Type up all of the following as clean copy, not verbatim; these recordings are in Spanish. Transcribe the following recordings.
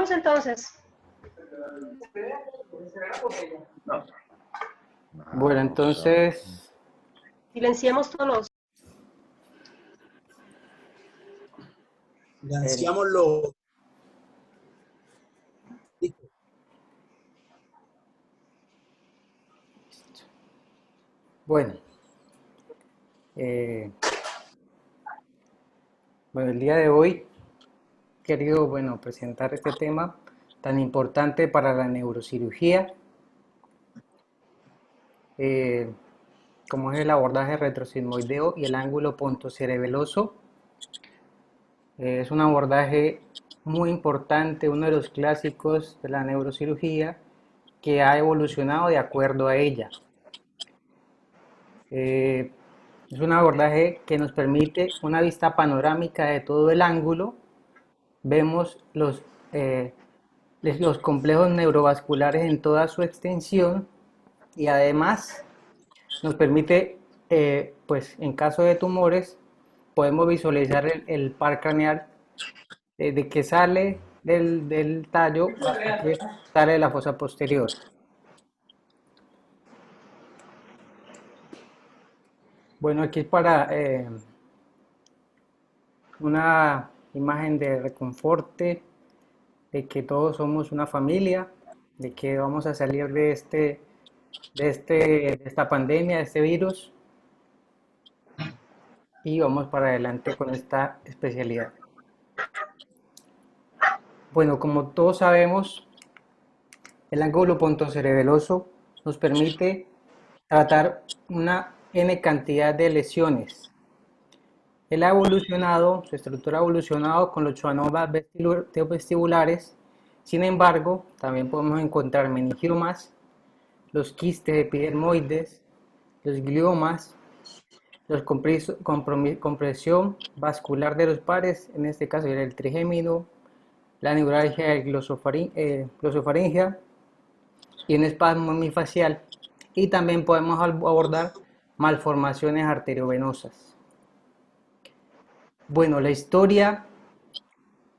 Iniciamos entonces. Bueno, entonces... Silenciemos todos. Silenciamos los... Bueno, el día de hoy he querido, presentar este tema tan importante para la neurocirugía, como es el abordaje retrosigmoideo y el ángulo pontocerebeloso. Es un abordaje muy importante, uno de los clásicos de la neurocirugía que ha evolucionado de acuerdo a ella. Es un abordaje que nos permite una vista panorámica de todo el ángulo. Vemos los complejos neurovasculares en toda su extensión y además nos permite, pues en caso de tumores, podemos visualizar el par craneal de que sale del tallo hasta que sale de la fosa posterior. Bueno, aquí para una imagen de reconforte, de que todos somos una familia, de que vamos a salir de esta pandemia, de este virus, y vamos para adelante con esta especialidad. Bueno, como todos sabemos, el ángulo pontocerebeloso nos permite tratar una N cantidad de lesiones. Él ha evolucionado, su estructura ha evolucionado con los schwannomas vestibulares. Sin embargo, también podemos encontrar meningiomas, los quistes epidermoides, los gliomas, la compresión vascular de los pares, en este caso era el trigémino, la neuralgia glosofaringea y un espasmo hemifacial. Y también podemos abordar malformaciones arteriovenosas. Bueno, la historia,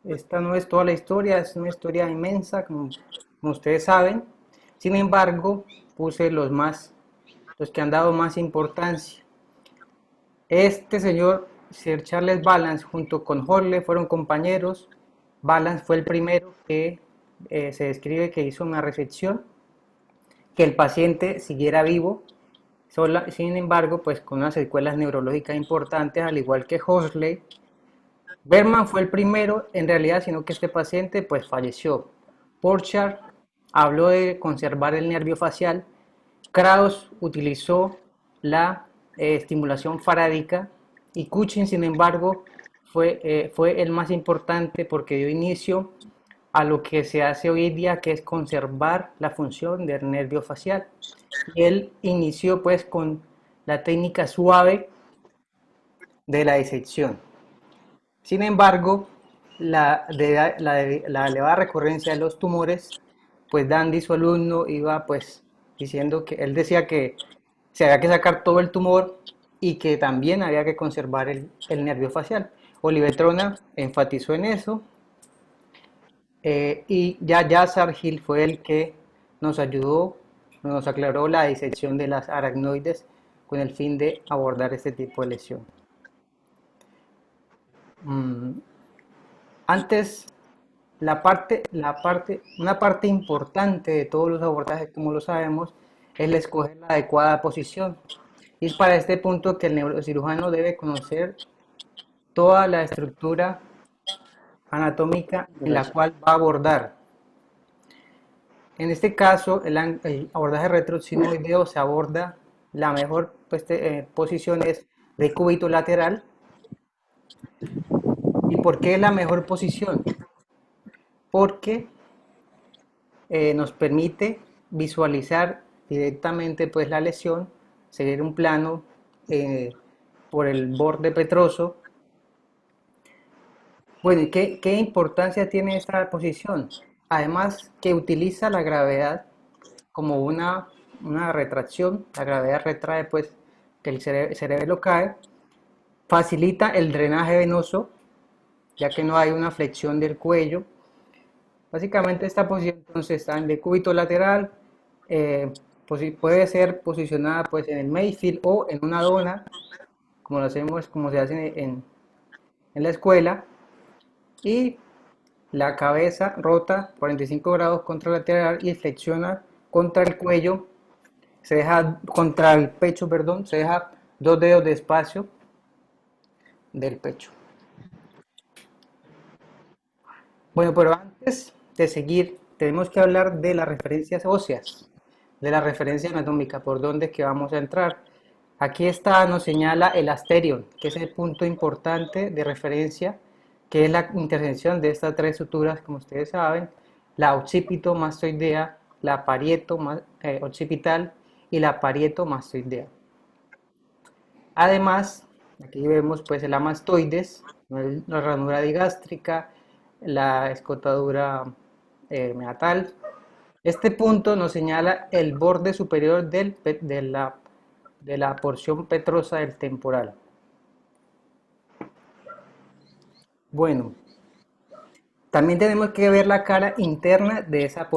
esta no es toda la historia, es una historia inmensa, como ustedes saben. Sin embargo, puse los que han dado más importancia. Este señor, Sir Charles Balance, junto con Horley, fueron compañeros. Balance fue el primero que se describe que hizo una resección, que el paciente siguiera vivo, sin embargo, pues con unas secuelas neurológicas importantes, al igual que Horley. Berman fue el primero, en realidad, sino que este paciente pues falleció. Porchard habló de conservar el nervio facial. Krauss utilizó la estimulación farádica y Cushing, sin embargo, fue el más importante porque dio inicio a lo que se hace hoy en día, que es conservar la función del nervio facial. Y él inició pues con la técnica suave de la disección. Sin embargo, la elevada recurrencia de los tumores, pues Dandy, su alumno, iba pues diciendo que él decía que se había que sacar todo el tumor y que también había que conservar el nervio facial. Oliver Trona enfatizó en eso, y ya Yazar Hill fue el que nos ayudó, nos aclaró la disección de las aracnoides con el fin de abordar este tipo de lesión. Antes, una parte importante de todos los abordajes, como lo sabemos, es la escoger la adecuada posición. Y es para este punto que el neurocirujano debe conocer toda la estructura anatómica en la cual va a abordar. En este caso, el abordaje retrosigmoideo se aborda, la mejor posición es de cúbito lateral. ¿Y por qué es la mejor posición? Porque nos permite visualizar directamente pues la lesión, seguir un plano por el borde petroso. Bueno, ¿y qué importancia tiene esta posición? Además que utiliza la gravedad como una retracción, la gravedad retrae pues que el cerebelo cae, facilita el drenaje venoso, ya que no hay una flexión del cuello, Básicamente esta posición entonces está en decúbito lateral, puede ser posicionada pues en el Mayfield o en una dona, como lo hacemos, como se hace en la escuela, y la cabeza rota 45 grados contralateral y flexiona contra el cuello, se deja contra el pecho, perdón, se deja 2 dedos de espacio del pecho. Bueno, pero antes de seguir, tenemos que hablar de las referencias óseas, de la referencia anatómica, por donde que vamos a entrar. Aquí está, nos señala el asterion, que es el punto importante de referencia, que es la intersección de estas tres suturas, como ustedes saben, la occipito-mastoidea, la parieto-occipital y la parieto-mastoidea. Además, aquí vemos pues la mastoides, la ranura digástrica, la escotadura meatal. Este punto nos señala el borde superior de la porción petrosa del temporal. Bueno, también tenemos que ver la cara interna de esa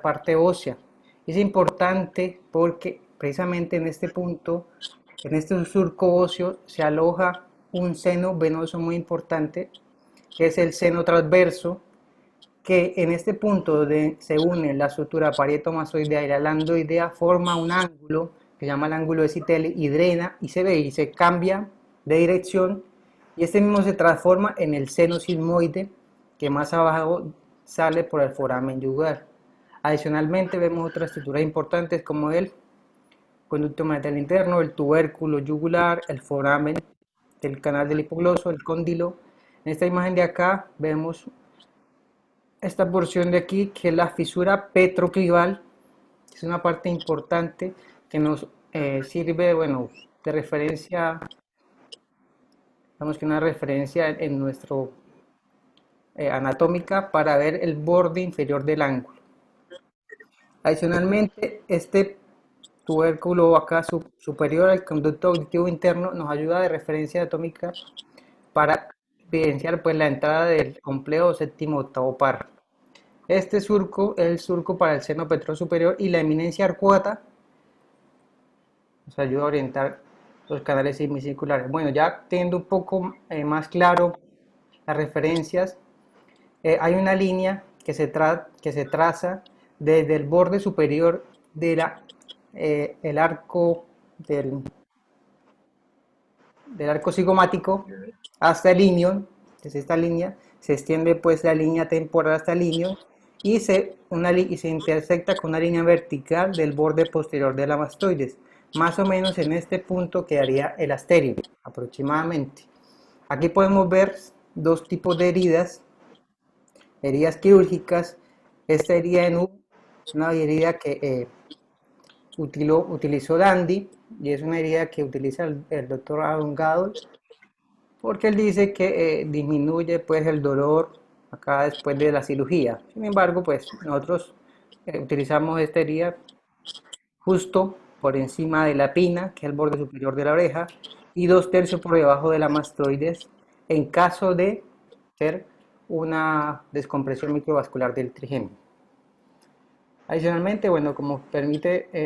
parte ósea. Es importante porque precisamente en este punto, en este surco óseo, se aloja un seno venoso muy importante, que es el seno transverso, que en este punto donde se une la sutura parietomastoidea y la lambdoidea forma un ángulo que se llama el ángulo de Zitelli y drena y se ve y se cambia de dirección, y este mismo se transforma en el seno sigmoide que más abajo sale por el foramen yugular. Adicionalmente vemos otras estructuras importantes como el conducto meatal interno, el tubérculo yugular, el foramen del canal del hipogloso, el cóndilo. En esta imagen de acá vemos esta porción de aquí, que es la fisura petroclival, es una parte importante que nos sirve, bueno, de referencia, digamos que una referencia en nuestro anatómica para ver el borde inferior del ángulo. Adicionalmente, este tubérculo acá superior al conducto auditivo interno nos ayuda de referencia anatómica para evidenciar pues la entrada del complejo séptimo octavo par. Este surco es el surco para el seno petroso superior y la eminencia arcuata nos ayuda a orientar los canales semicirculares. Bueno, ya teniendo un poco más claro las referencias, hay una línea que se traza desde el borde superior de el arco del arco cigomático hasta el ilion. Desde esta línea se extiende pues la línea temporal hasta el ilion y se intersecta con una línea vertical del borde posterior de la mastoides. Más o menos en este punto quedaría el asterio, aproximadamente. Aquí podemos ver dos tipos de heridas quirúrgicas. Esta herida en U, una herida que utilizó Dandy, y es una herida que utiliza el doctor Aaron Gadol, porque él dice que disminuye pues el dolor acá después de la cirugía. Sin embargo, pues nosotros utilizamos esta herida justo por encima de la pina, que es el borde superior de la oreja, y 2/3 por debajo de la mastoides, en caso de ser una descompresión microvascular del trigémino. Adicionalmente, bueno, como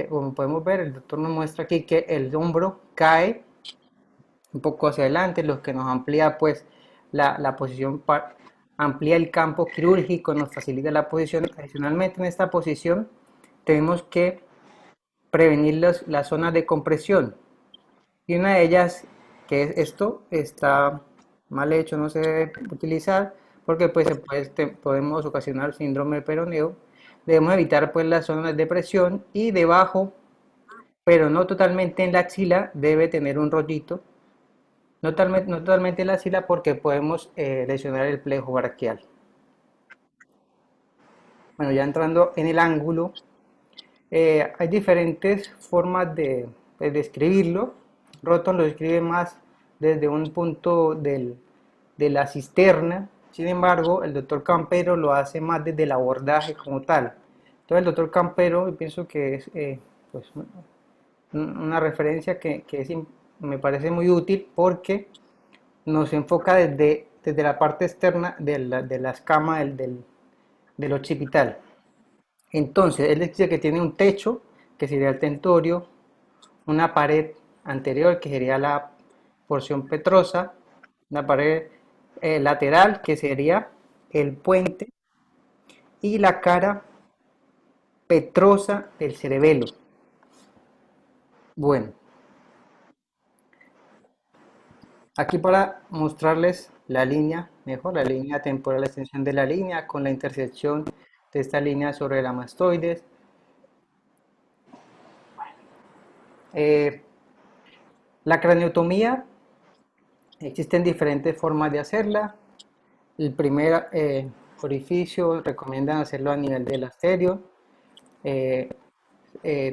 como podemos ver, el doctor nos muestra aquí que el hombro cae un poco hacia adelante, lo que nos amplía pues la posición, amplía el campo quirúrgico, nos facilita la posición. Adicionalmente, en esta posición tenemos que prevenir las zonas de compresión, y una de ellas, que es esto, está mal hecho, no se debe utilizar porque pues podemos ocasionar síndrome de peroneo. Debemos evitar pues las zonas de presión, y debajo, pero no totalmente en la axila, debe tener un rollito, no totalmente en la axila porque podemos lesionar el plejo braquial. Bueno, ya entrando en el ángulo, hay diferentes formas de describirlo. Roton lo describe más desde un punto de la cisterna. Sin embargo, el doctor Campero lo hace más desde el abordaje como tal. Entonces, el doctor Campero, yo pienso que es pues, una referencia que me parece muy útil porque nos enfoca desde la parte externa de la escama del occipital. Entonces, él dice que tiene un techo, que sería el tentorio, una pared anterior, que sería la porción petrosa, una pared lateral, que sería el puente, y la cara petrosa del cerebelo. Bueno, aquí para mostrarles la línea, mejor la línea temporal, la extensión de la línea con la intersección de esta línea sobre la mastoides. La craniotomía, existen diferentes formas de hacerla. El primer orificio recomiendan hacerlo a nivel del asterio. Eh,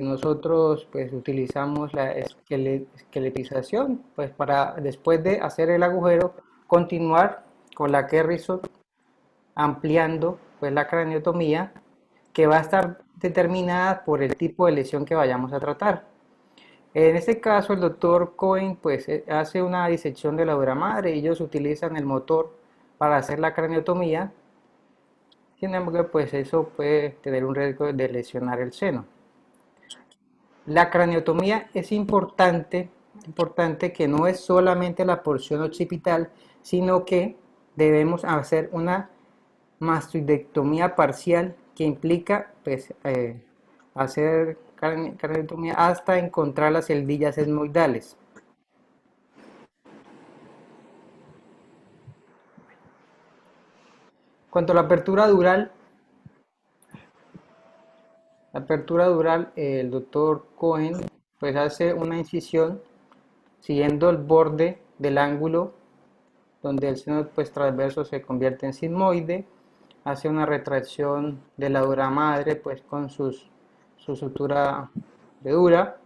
Nosotros pues utilizamos la esqueletización pues para después de hacer el agujero continuar con la Kerrison ampliando pues la craniotomía, que va a estar determinada por el tipo de lesión que vayamos a tratar. En este caso el doctor Cohen pues hace una disección de la dura madre y ellos utilizan el motor para hacer la craniotomía. Sin embargo, pues eso puede tener un riesgo de lesionar el seno. La craniotomía es importante que no es solamente la porción occipital, sino que debemos hacer una mastoidectomía parcial, que implica pues, hacer craniotomía hasta encontrar las celdillas etmoidales. Cuanto a la apertura dural, el doctor Cohen pues hace una incisión siguiendo el borde del ángulo donde el seno pues, transverso se convierte en sigmoide, hace una retracción de la dura madre pues con su sutura de dura,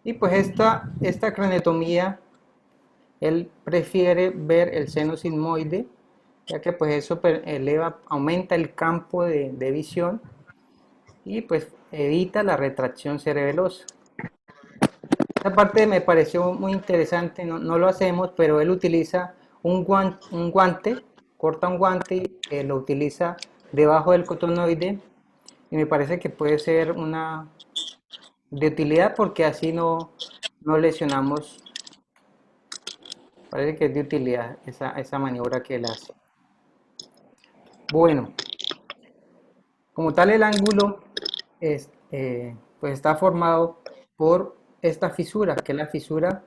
y pues esta craniotomía él prefiere ver el seno sigmoide, ya que pues eso aumenta el campo de visión y pues evita la retracción cerebelosa. Esta parte me pareció muy interesante, no lo hacemos, pero él utiliza un guante, corta un guante y lo utiliza debajo del cotonoide, y me parece que puede ser una de utilidad porque así no lesionamos. Parece que es de utilidad esa maniobra que él hace. Bueno, como tal el ángulo pues está formado por esta fisura, que es la fisura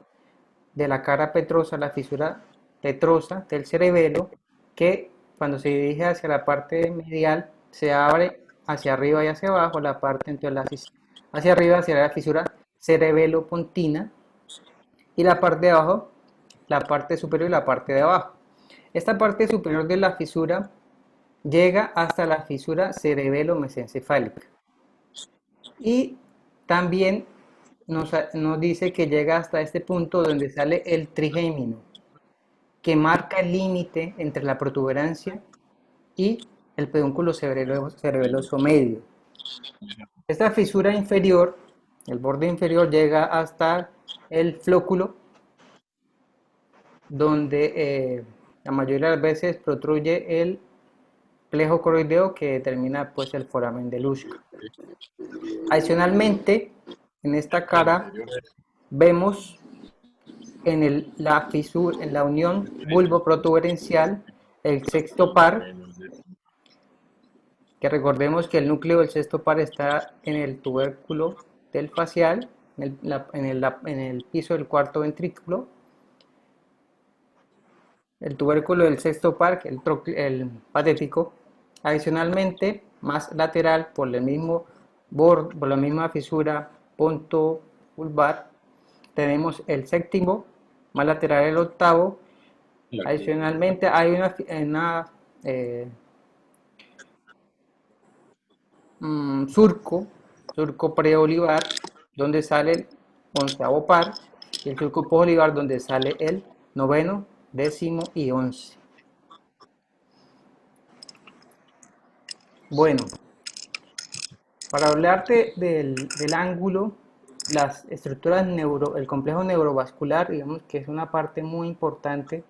de la cara petrosa, la fisura petrosa del cerebelo, que cuando se dirige hacia la parte medial se abre hacia arriba y hacia abajo, la parte entonces hacia arriba hacia la fisura cerebelo-pontina, y la parte de abajo, la parte superior y la parte de abajo. Esta parte superior de la fisura llega hasta la fisura cerebelo-mesencefálica, y también nos dice que llega hasta este punto donde sale el trigémino, que marca el límite entre la protuberancia y el pedúnculo cerebeloso medio. Esta fisura inferior, el borde inferior, llega hasta el flóculo, donde la mayoría de las veces protruye el plejo coroideo, que determina pues el foramen de Luschka. Adicionalmente, en esta cara vemos en la unión bulbo-protuberencial el sexto par, que recordemos que el núcleo del sexto par está en el tubérculo del facial, en el piso del cuarto ventrículo. El tubérculo del sexto par, el patético. Adicionalmente, más lateral, por la misma fisura punto vulvar, tenemos el séptimo, más lateral el octavo. Adicionalmente, hay surco preolivar, donde sale el onceavo par, y el surco posolivar, donde sale el noveno, décimo y 11. Bueno, para hablarte del ángulo, las estructuras el complejo neurovascular, digamos que es una parte muy importante.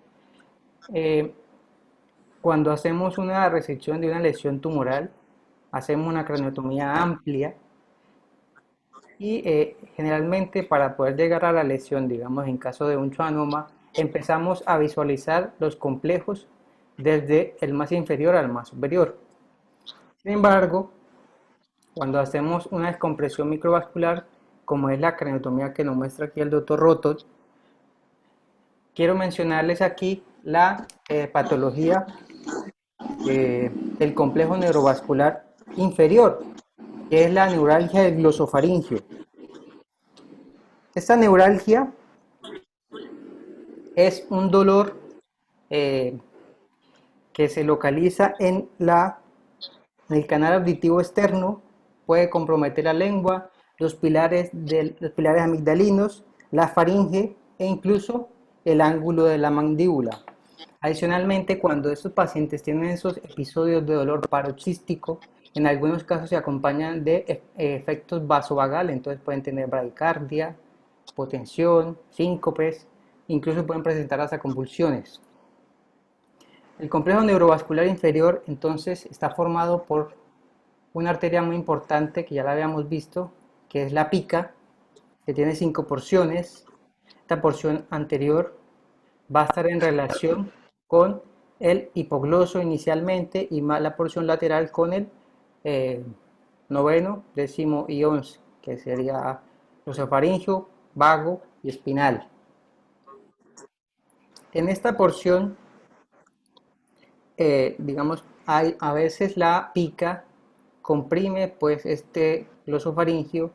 cuando hacemos una resección de una lesión tumoral, hacemos una craniotomía amplia y generalmente para poder llegar a la lesión, digamos en caso de un schwannoma, empezamos a visualizar los complejos desde el más inferior al más superior. Sin embargo, cuando hacemos una descompresión microvascular, como es la craniotomía que nos muestra aquí el doctor Rotos, quiero mencionarles aquí la patología del complejo neurovascular inferior, que es la neuralgia del glosofaringio. Esta neuralgia es un dolor que se localiza en el canal auditivo externo, puede comprometer la lengua, los pilares amigdalinos, la faringe e incluso el ángulo de la mandíbula. Adicionalmente, cuando estos pacientes tienen esos episodios de dolor paroxístico, en algunos casos se acompañan de efectos vasovagales, entonces pueden tener bradicardia, hipotensión, síncopes, incluso pueden presentar hasta convulsiones. El complejo neurovascular inferior entonces está formado por una arteria muy importante que ya la habíamos visto, que es la pica, que tiene 5 porciones. Esta porción anterior va a estar en relación con el hipogloso inicialmente y más la porción lateral con el noveno, décimo y 11, que sería glosofaringio, vago y espinal. En esta porción, digamos, a veces la pica comprime pues este glosofaringio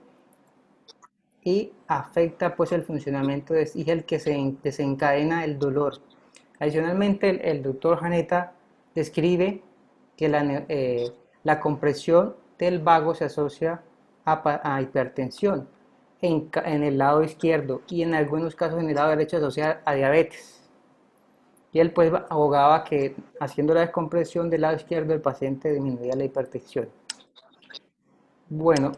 y afecta pues el funcionamiento y es el que se desencadena el dolor. Adicionalmente, el doctor Janetta describe que la compresión del vago se asocia a hipertensión en el lado izquierdo y en algunos casos en el lado derecho se asocia a diabetes. Y él pues abogaba que haciendo la descompresión del lado izquierdo el paciente disminuía la hipertensión. Bueno,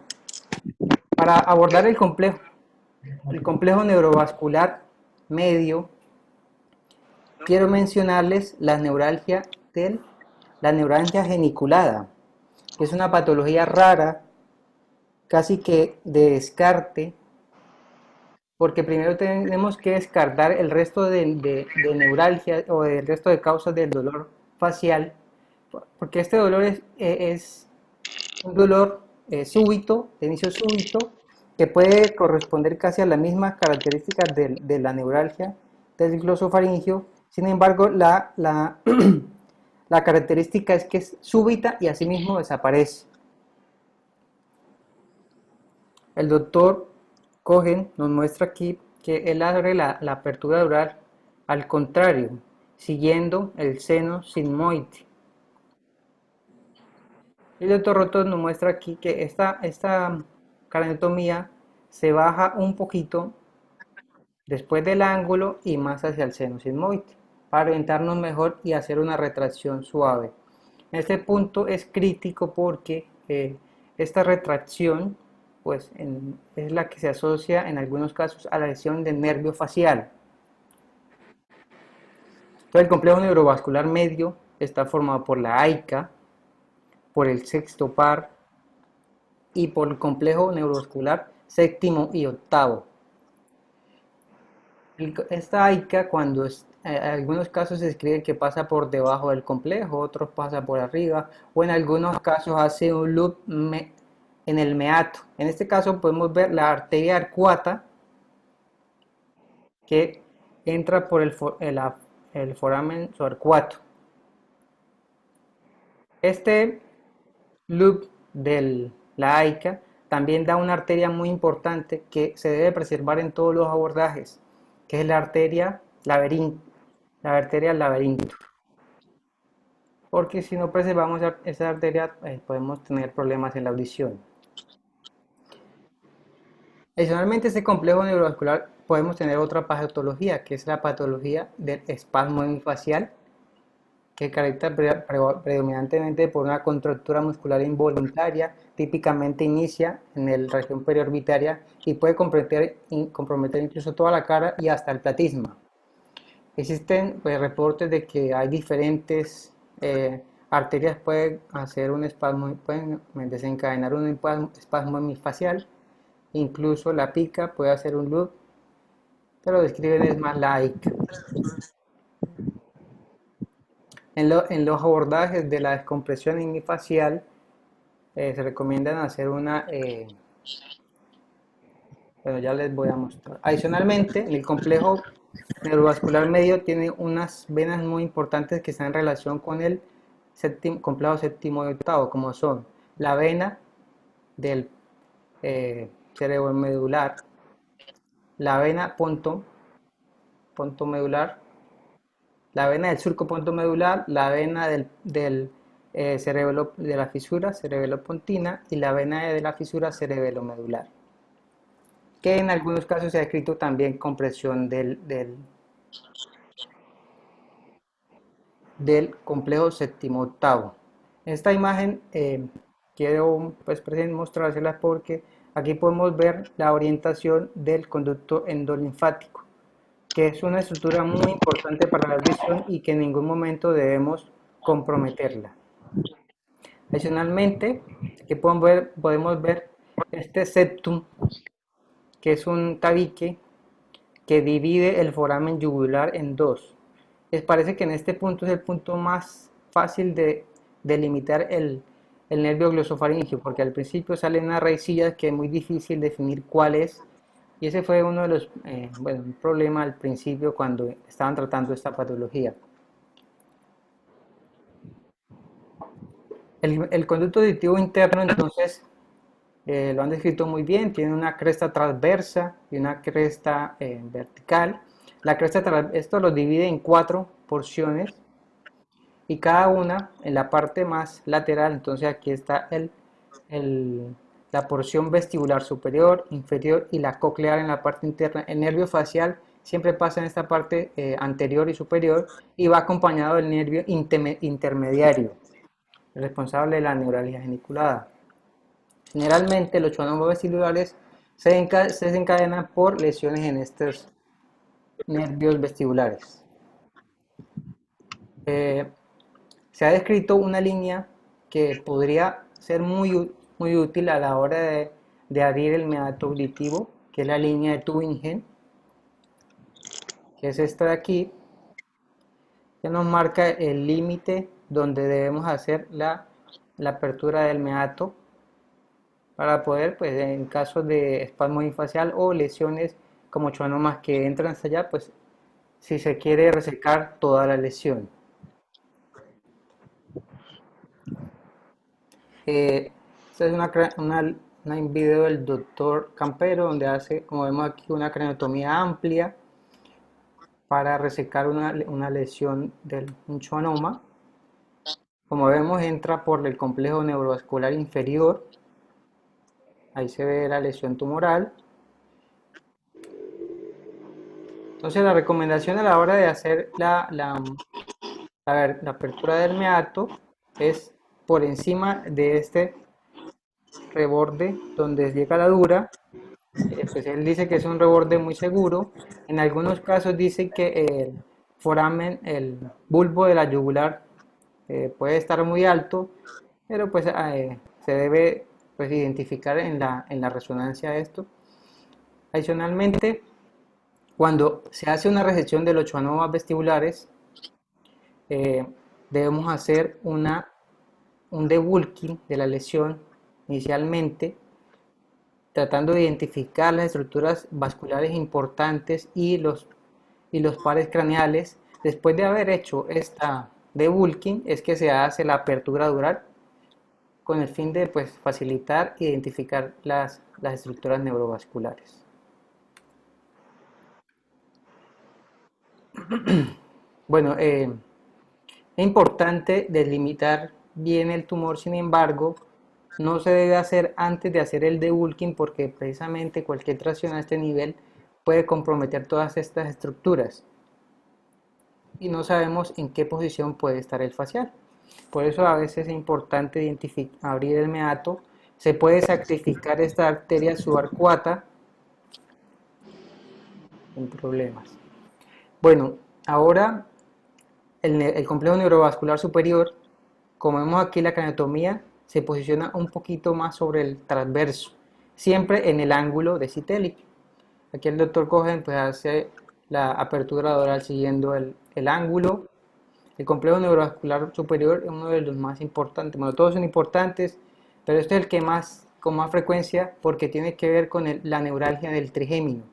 para abordar el complejo neurovascular medio, quiero mencionarles la neuralgia geniculada, que es una patología rara, casi que de descarte, porque primero tenemos que descartar el resto de neuralgia o el resto de causas del dolor facial, porque este dolor es un dolor súbito, de inicio súbito, que puede corresponder casi a las mismas características de la neuralgia del glosofaringio. Sin embargo, la característica es que es súbita y asimismo desaparece. El doctor Cohen nos muestra aquí que él abre la apertura dural al contrario, siguiendo el seno sigmoide. El doctor Rotos nos muestra aquí que esta craniotomía se baja un poquito después del ángulo y más hacia el seno sigmoide para orientarnos mejor y hacer una retracción suave. Este punto es crítico porque esta retracción pues, es la que se asocia en algunos casos a la lesión del nervio facial. Entonces, el complejo neurovascular medio está formado por la AICA, por el sexto par y por el complejo neurovascular séptimo y octavo. Esta AICA, cuando en algunos casos se escribe que pasa por debajo del complejo, otros pasa por arriba, o en algunos casos hace un loop en el meato. En este caso podemos ver la arteria arcuata que entra por el foramen subarcuato. Este loop de la AICA también da una arteria muy importante que se debe preservar en todos los abordajes, que es la arteria laberinto. Porque si no preservamos esa arteria, podemos tener problemas en la audición. Adicionalmente, este complejo neurovascular podemos tener otra patología, que es la patología del espasmo hemifacial, que caracteriza predominantemente por una contractura muscular involuntaria, típicamente inicia en la región periorbitaria y puede comprometer incluso toda la cara y hasta el platisma. Existen reportes de que hay diferentes arterias pueden hacer un espasmo, pueden desencadenar un espasmo hemifacial, incluso la pica puede hacer un loop, pero describen es más la AIC. En los abordajes de la descompresión hemifacial se recomiendan hacer una, bueno, ya les voy a mostrar. Adicionalmente, el complejo neurovascular medio tiene unas venas muy importantes que están en relación con el complejo séptimo y octavo, como son la vena del cerebromedular, la vena pontomedular, la vena del surco pontomedular, la vena del cerebelo de la fisura cerebelopontina y la vena de la fisura cerebelomedular, que en algunos casos se ha descrito también compresión del complejo séptimo octavo. Esta imagen quiero pues mostrársela porque aquí podemos ver la orientación del conducto endolinfático, que es una estructura muy importante para la visión y que en ningún momento debemos comprometerla. Adicionalmente, aquí podemos ver este septum, que es un tabique que divide el foramen yugular en dos. Les parece que en este punto es el punto más fácil de delimitar el nervio glosofaringeo, porque al principio salen unas raicillas que es muy difícil definir cuál es, y ese fue uno de los un problema al principio cuando estaban tratando esta patología. El conducto auditivo interno, entonces, lo han descrito muy bien, tiene una cresta transversa y una cresta vertical. La cresta, esto lo divide en 4 porciones y cada una en la parte más lateral. Entonces aquí está la porción vestibular superior, inferior y la coclear en la parte interna. El nervio facial siempre pasa en esta parte anterior y superior y va acompañado del nervio intermediario, el responsable de la neuralgia geniculada. Generalmente los schwannomas vestibulares se desencadenan por lesiones en estos nervios vestibulares. Se ha descrito una línea que podría ser muy útil a la hora de abrir el meato auditivo, que es la línea de Tübingen, que es esta de aquí, que nos marca el límite donde debemos hacer la apertura del meato para poder, pues en caso de espasmo hemifacial o lesiones como schwannomas que entran hasta allá, pues si se quiere resecar toda la lesión. Esta es un video del doctor Campero donde hace, como vemos aquí, una craniotomía amplia para resecar una lesión del schwannoma. Como vemos, entra por el complejo neurovascular inferior. Ahí se ve la lesión tumoral. Entonces la recomendación a la hora de hacer la apertura del meato es por encima de este reborde donde llega la dura. Pues él dice que es un reborde muy seguro. En algunos casos dice que el foramen, el bulbo de la yugular puede estar muy alto, pero pues se debe pues identificar en la resonancia de esto. Adicionalmente, cuando se hace una resección de los schwannomas vestibulares, debemos hacer un debulking de la lesión inicialmente, tratando de identificar las estructuras vasculares importantes y los pares craneales. Después de haber hecho esta debulking, es que se hace la apertura dural con el fin de pues, facilitar e identificar las estructuras neurovasculares. Bueno, es importante delimitar bien el tumor, sin embargo, no se debe hacer antes de hacer el debulking porque precisamente cualquier tracción a este nivel puede comprometer todas estas estructuras y no sabemos en qué posición puede estar el facial. Por eso a veces es importante abrir el meato. Se puede sacrificar esta arteria subarcuata sin problemas. Bueno, ahora el complejo neurovascular superior, como vemos aquí la craniotomía, se posiciona un poquito más sobre el transverso, siempre en el ángulo decitélico. Aquí el doctor Cohen pues hace la apertura oral siguiendo el ángulo. El complejo neurovascular superior es uno de los más importantes. Bueno, todos son importantes, pero este es el que más, con más frecuencia, porque tiene que ver con la neuralgia del trigémino.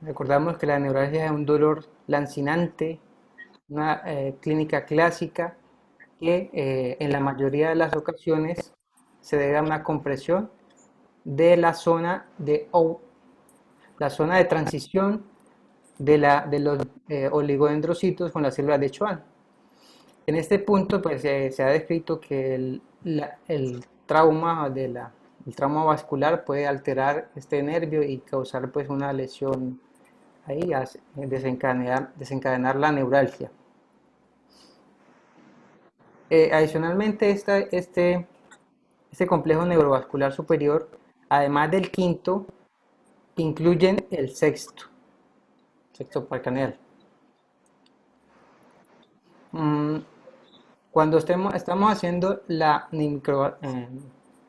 Recordamos que la neuralgia es un dolor lancinante, una clínica clásica que en la mayoría de las ocasiones se debe a una compresión de la zona la zona de transición de los oligodendrocitos con las células de Schwann. En este punto pues, se ha descrito que el trauma el trauma vascular puede alterar este nervio y causar pues una lesión ahí, desencadenar la neuralgia. Adicionalmente, este complejo neurovascular superior, además del quinto, incluyen el sexto parcaneal. Cuando estamos haciendo la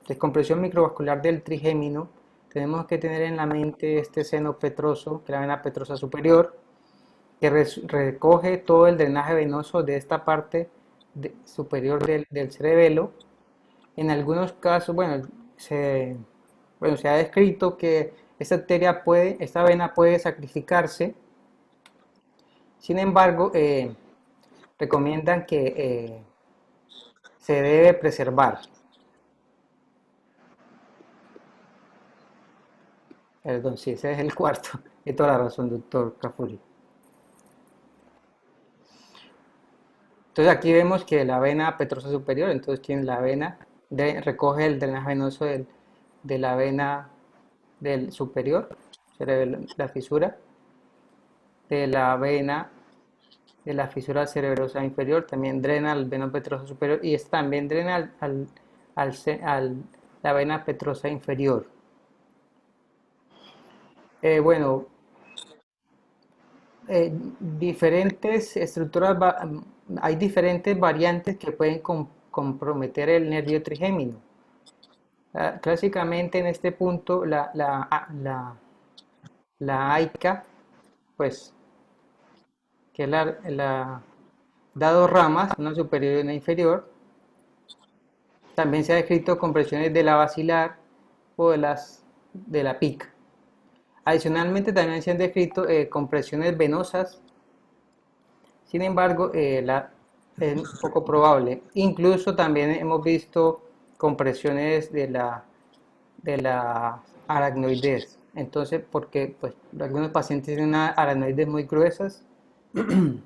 descompresión microvascular del trigémino, tenemos que tener en la mente este seno petroso, que es la vena petrosa superior, que recoge todo el drenaje venoso de esta parte superior del cerebelo. En algunos casos, se ha descrito que esta vena puede sacrificarse. Sin embargo, recomiendan que se debe preservar. Perdón, sí, ese es el cuarto. Y toda la razón, doctor Cafuri. Entonces aquí vemos que la vena petrosa superior, entonces tiene la vena, recoge el drenaje venoso de la vena del superior, la fisura, de la vena de la fisura cerebrosa inferior, también drena al veno petroso superior y también drena la vena petrosa inferior. Bueno, diferentes estructuras, hay diferentes variantes que pueden comprometer el nervio trigémino. Clásicamente en este punto la AICA, pues, que es da dos ramas, una superior y una inferior. También se ha descrito compresiones de la basilar o de la pica. Adicionalmente también se han descrito compresiones venosas. Sin embargo, es poco probable. Incluso también hemos visto compresiones de la aracnoides. Entonces, porque pues, algunos pacientes tienen una aracnoides muy gruesas. Dame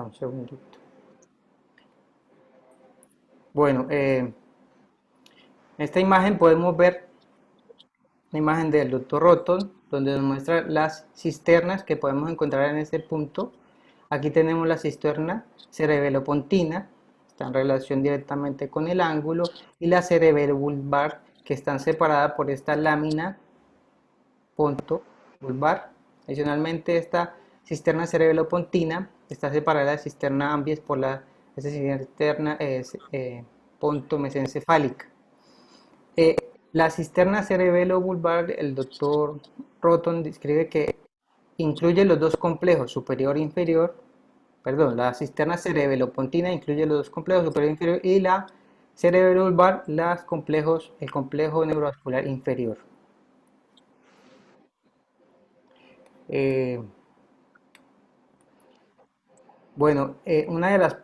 un segundito. Bueno, en esta imagen podemos ver la imagen del doctor Roton, donde nos muestra las cisternas que podemos encontrar en este punto. Aquí tenemos la cisterna cerebelopontina, está en relación directamente con el ángulo, y la cerebelobulbar, que están separadas por esta lámina punto vulvar. Adicionalmente, esta cisterna cerebelopontina está separada de la cisterna ambies por la cisterna punto mesencefálica. La cisterna cerebelo-vulvar, el doctor Roton describe que incluye los dos complejos, superior e inferior, perdón, la cisterna cerebelopontina incluye los dos complejos, superior e inferior, y la cerebelo-vulvar, el complejo neurovascular inferior. Bueno, una de las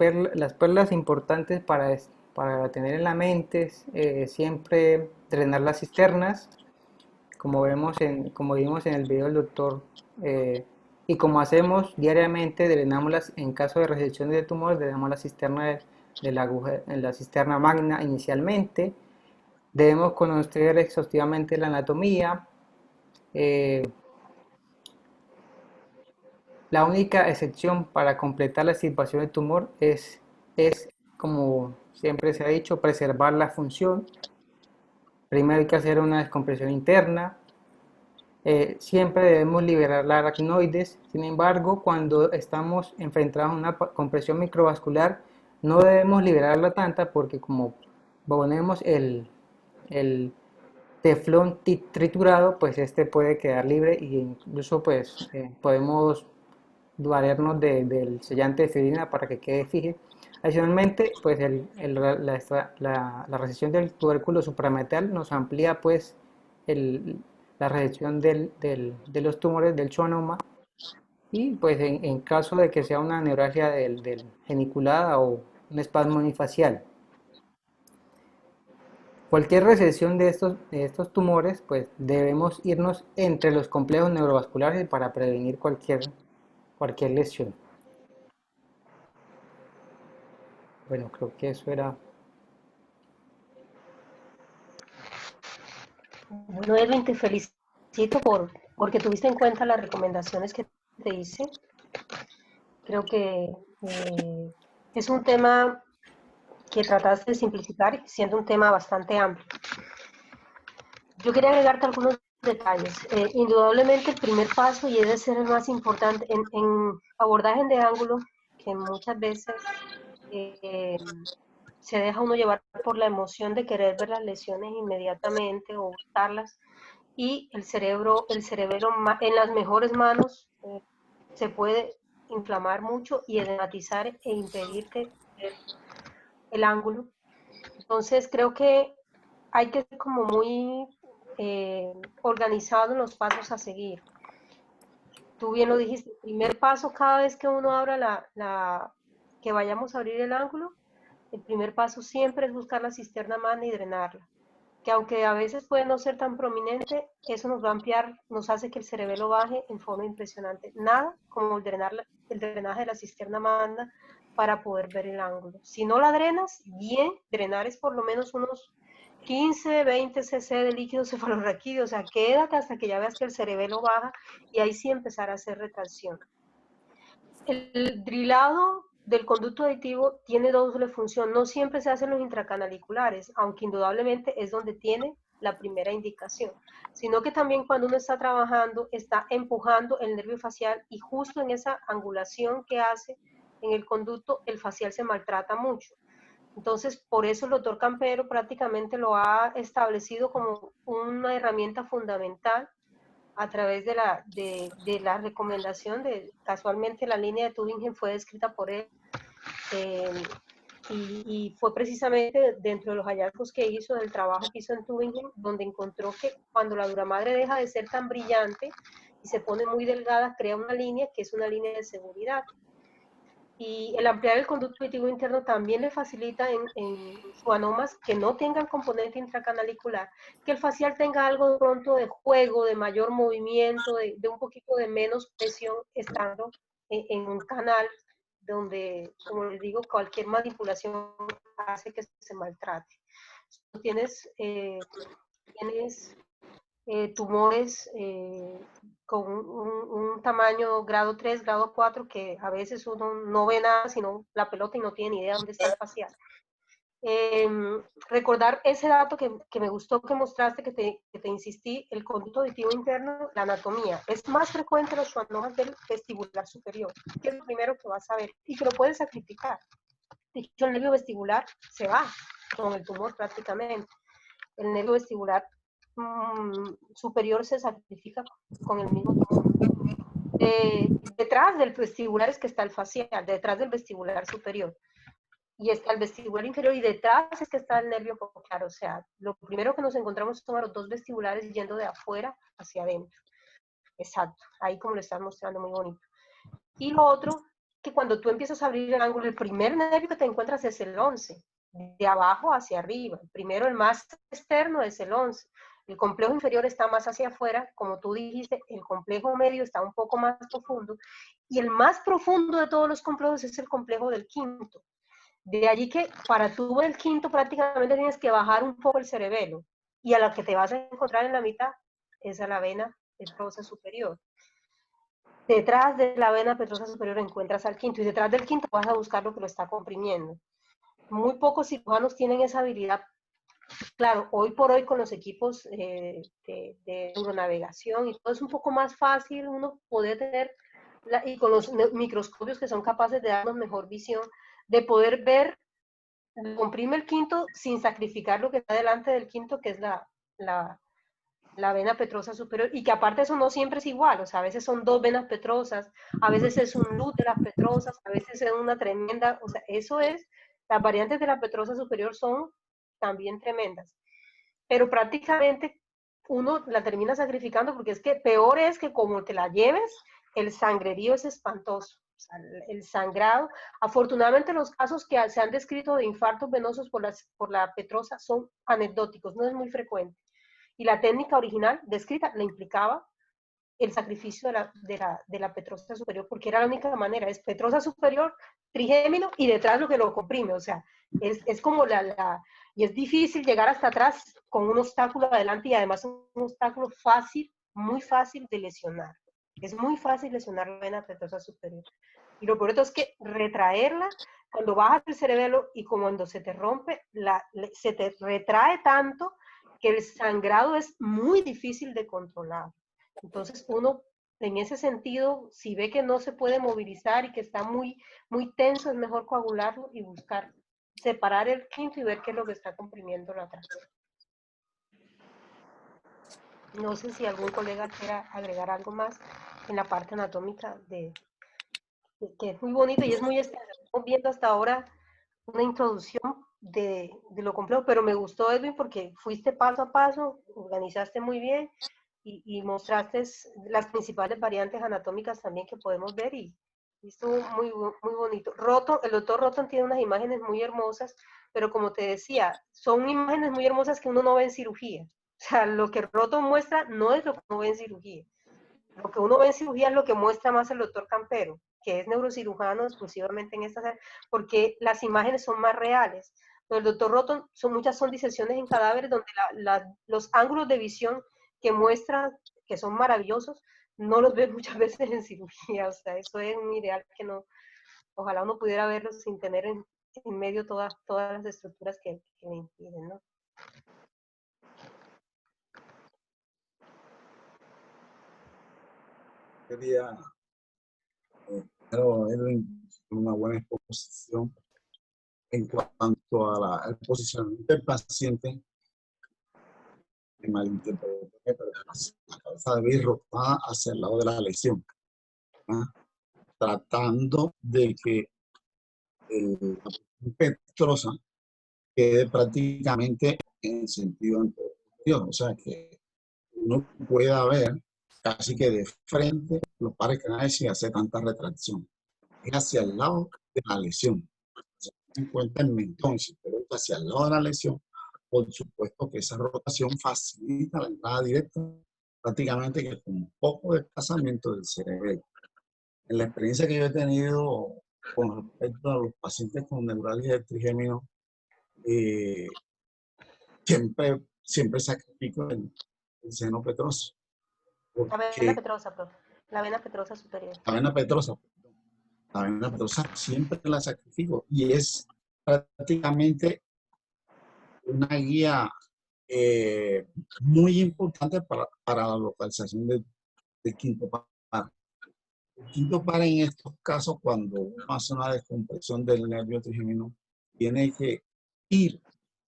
perlas importantes para tener en la mente es siempre drenar las cisternas, como vimos en el video del doctor, y como hacemos diariamente, drenamos en caso de resección de tumor, drenamos la cisterna de la aguja, en la cisterna magna inicialmente. Debemos conocer exhaustivamente la anatomía. La única excepción para completar la extirpación del tumor es, como siempre se ha dicho, preservar la función. Primero hay que hacer una descompresión interna, siempre debemos liberar la aracnoides. Sin embargo, cuando estamos enfrentados a una compresión microvascular, no debemos liberarla tanta porque como ponemos el teflón triturado, pues este puede quedar libre e incluso pues podemos valernos del sellante de fibrilina para que quede fijo. Adicionalmente, pues la recesión del tubérculo supramental nos amplía pues la recesión de los tumores del schwannoma y pues en caso de que sea una neuralgia del geniculada o un espasmo unifacial. Cualquier recesión de estos tumores, pues debemos irnos entre los complejos neurovasculares para prevenir cualquier lesión. Bueno, creo que eso era. Bueno, Edwin, te felicito porque tuviste en cuenta las recomendaciones que te hice. Creo que es un tema que trataste de simplificar, siendo un tema bastante amplio. Yo quería agregarte algunos detalles. Indudablemente el primer paso, y debe ser el más importante, en abordaje de ángulo, que muchas veces se deja uno llevar por la emoción de querer ver las lesiones inmediatamente o buscarlas, y el cerebro en las mejores manos se puede inflamar mucho y edematizar e impedirte ver el ángulo. Entonces creo que hay que ser como muy organizado en los pasos a seguir. Tú bien lo dijiste, el primer paso cada vez que uno abra que vayamos a abrir el ángulo, el primer paso siempre es buscar la cisterna magna y drenarla. Que aunque a veces puede no ser tan prominente, eso nos va a ampliar, nos hace que el cerebelo baje en forma impresionante. Nada como el drenaje de la cisterna magna para poder ver el ángulo. Si no la drenas, bien, drenar es por lo menos unos 15, 20 cc de líquido cefalorraquídeo, o sea, quédate hasta que ya veas que el cerebelo baja y ahí sí empezar a hacer retracción. El drilado del conducto aditivo tiene doble función, no siempre se hacen los intracanaliculares, aunque indudablemente es donde tiene la primera indicación, sino que también cuando uno está trabajando, está empujando el nervio facial y justo en esa angulación que hace en el conducto, el facial se maltrata mucho. Entonces, por eso el doctor Campero prácticamente lo ha establecido como una herramienta fundamental a través de la recomendación casualmente la línea de Tübingen fue descrita por él y fue precisamente dentro de los hallazgos que hizo, del trabajo que hizo en Tübingen, donde encontró que cuando la duramadre deja de ser tan brillante y se pone muy delgada, crea una línea que es una línea de seguridad. Y el ampliar el conducto auditivo interno también le facilita en schwannomas que no tengan componente intracanalicular, que el facial tenga algo de pronto de juego, de mayor movimiento, de un poquito de menos presión estando en un canal donde, como les digo, cualquier manipulación hace que se maltrate. Tienes, tienes tumores con un tamaño grado 3, grado 4, que a veces uno no ve nada, sino la pelota y no tiene ni idea dónde está el facial. Recordar ese dato que me gustó que mostraste, que te insistí, el conducto auditivo interno, la anatomía. Es más frecuente en los schwannomas del vestibular superior, que es lo primero que vas a ver, y que lo puedes sacrificar. De hecho, el nervio vestibular se va con el tumor prácticamente. El nervio vestibular superior se sacrifica con el mismo tumor. Detrás del vestibular es que está el facial, detrás del vestibular superior. Y está el vestibular inferior y detrás es que está el nervio coclear. O sea, lo primero que nos encontramos son los dos vestibulares yendo de afuera hacia adentro. Exacto, ahí como lo estás mostrando, muy bonito. Y lo otro, que cuando tú empiezas a abrir el ángulo, el primer nervio que te encuentras es el 11, de abajo hacia arriba. Primero el más externo es el 11. El complejo inferior está más hacia afuera, como tú dijiste, el complejo medio está un poco más profundo, y el más profundo de todos los complejos es el complejo del quinto. De allí que para tú ver el quinto prácticamente tienes que bajar un poco el cerebelo, y a la que te vas a encontrar en la mitad es a la vena petrosa superior. Detrás de la vena petrosa superior encuentras al quinto, y detrás del quinto vas a buscar lo que lo está comprimiendo. Muy pocos cirujanos tienen esa habilidad Claro, hoy por hoy con los equipos de neuronavegación y todo es un poco más fácil uno poder tener, y con los microscopios que son capaces de darnos mejor visión, de poder ver, comprime el quinto sin sacrificar lo que está delante del quinto, que es la, la vena petrosa superior, y que aparte eso no siempre es igual, o sea, a veces son dos venas petrosas, a veces es un luz de las petrosas, a veces es una tremenda, o sea, eso es, las variantes de la petrosa superior son también tremendas, pero prácticamente uno la termina sacrificando porque es que peor es que como te la lleves, el sangrerío es espantoso. O sea, el sangrado, afortunadamente los casos que se han descrito de infartos venosos por la petrosa son anecdóticos, no es muy frecuente. Y la técnica original descrita le implicaba el sacrificio de la petrosa superior, porque era la única manera, es petrosa superior, trigémino y detrás lo que lo comprime, o sea, es como y es difícil llegar hasta atrás con un obstáculo adelante y además un obstáculo fácil, muy fácil de lesionar. Es muy fácil lesionar la vena petrosa superior. Y lo peor es que retraerla, cuando bajas el cerebelo y cuando se te rompe, se te retrae tanto que el sangrado es muy difícil de controlar. Entonces uno, en ese sentido, si ve que no se puede movilizar y que está muy, muy tenso, es mejor coagularlo y buscar separar el quinto y ver qué es lo que está comprimiendo atrás. No sé si algún colega quiera agregar algo más en la parte anatómica que es muy bonito y es muy extenso. Estamos viendo hasta ahora una introducción de lo complejo, pero me gustó, Edwin, porque fuiste paso a paso, organizaste muy bien y mostraste las principales variantes anatómicas también que podemos ver y estuvo muy, muy bonito. El doctor Roton tiene unas imágenes muy hermosas, pero como te decía, son imágenes muy hermosas que uno no ve en cirugía. O sea, lo que Roton muestra no es lo que uno ve en cirugía. Lo que uno ve en cirugía es lo que muestra más el doctor Campero, que es neurocirujano exclusivamente en esta área, porque las imágenes son más reales. Pero el doctor Roton, muchas son disecciones en cadáveres donde los ángulos de visión que muestran, que son maravillosos, no los ves muchas veces en cirugía. O sea, eso es un ideal que no, ojalá uno pudiera verlo sin tener en medio todas las estructuras que le impiden, ¿no? Quería, pero Edwin, una buena exposición en cuanto a al posicionamiento del paciente que malinterpretó que la cabeza debe ir rotada hacia el lado de la lesión, ¿ah? Tratando de que la petrosa quede prácticamente en sentido anterior, o sea que uno pueda ver casi que de frente los pares canales sin hacer tanta retracción. Es hacia el lado de la lesión. Se encuentra el mentón y si usted hacia el lado de la lesión, por supuesto que esa rotación facilita la entrada directa, prácticamente que con un poco de desplazamiento del cerebelo. En la experiencia que yo he tenido con respecto a los pacientes con neuralgia de trigémino, siempre sacrifico el seno petroso, La vena porque petrosa, profe. La vena petrosa superior. la vena petrosa, siempre la sacrifico y es prácticamente una guía muy importante para la localización del quinto par. El quinto par en estos casos, cuando uno hace una descompresión del nervio trigémino, tiene que ir,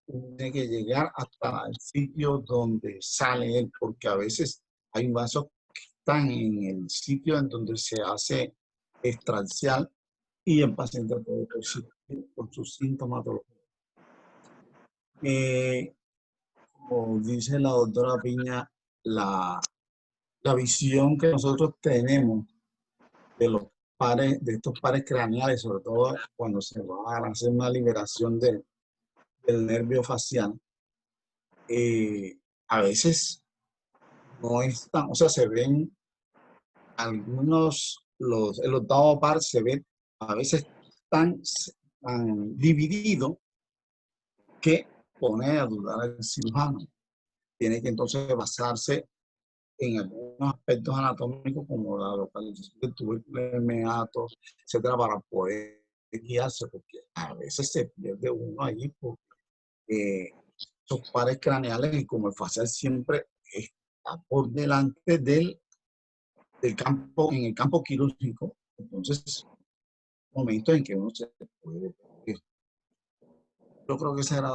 tiene que llegar hasta el sitio donde sale él, porque a veces hay vasos que están en el sitio en donde se hace extrancial y el paciente puede persistir con sus sintomatología. Como dice la doctora Piña, la visión que nosotros tenemos de los pares, de estos pares craneales, sobre todo cuando se va a hacer una liberación del nervio facial, a veces no están, o sea, se ven algunos, el octavo par se ve a veces tan dividido que pone a dudar al cirujano. Tiene que entonces basarse en algunos aspectos anatómicos como la localización del tubérculo meato, etcétera, para poder guiarse, porque a veces se pierde uno allí porque esos pares craneales y como el facial siempre está por delante del campo, en el campo quirúrgico, entonces, momentos en que uno se puede ir. Yo creo que ese era...